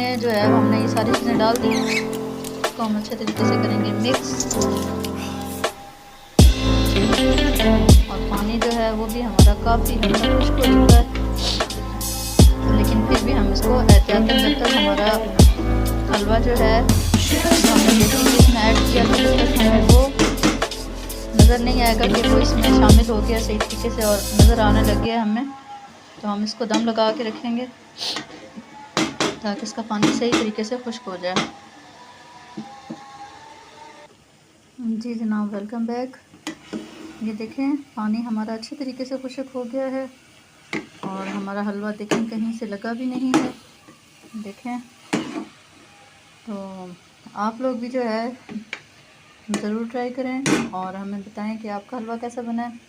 में जो है हमने ये सारी चीज़ें डाल दी हैं। इसको हम अच्छे तरीके से करेंगे मिक्स। और पानी जो है वो भी हमारा काफ़ी हद तक खुश्क हो चुका है, लेकिन फिर भी हम इसको एहतियातन जब तक हमारा हलवा जो है तो हमने बेकिंग इसमें ऐड किया था, जब तक हमें वो नज़र नहीं आएगा कि वो इसमें शामिल हो गया सही तरीके से और नज़र आने लग गया हमें, तो हम इसको दम लगा के रखेंगे ताकि इसका पानी सही तरीके से खुश्क हो जाए। जी जनाब, वेलकम बैक। ये देखें पानी हमारा अच्छे तरीके से खुश्क हो गया है और हमारा हलवा देखें कहीं से लगा भी नहीं है। देखें, तो आप लोग भी जो है ज़रूर ट्राई करें और हमें बताएं कि आपका हलवा कैसा बना है।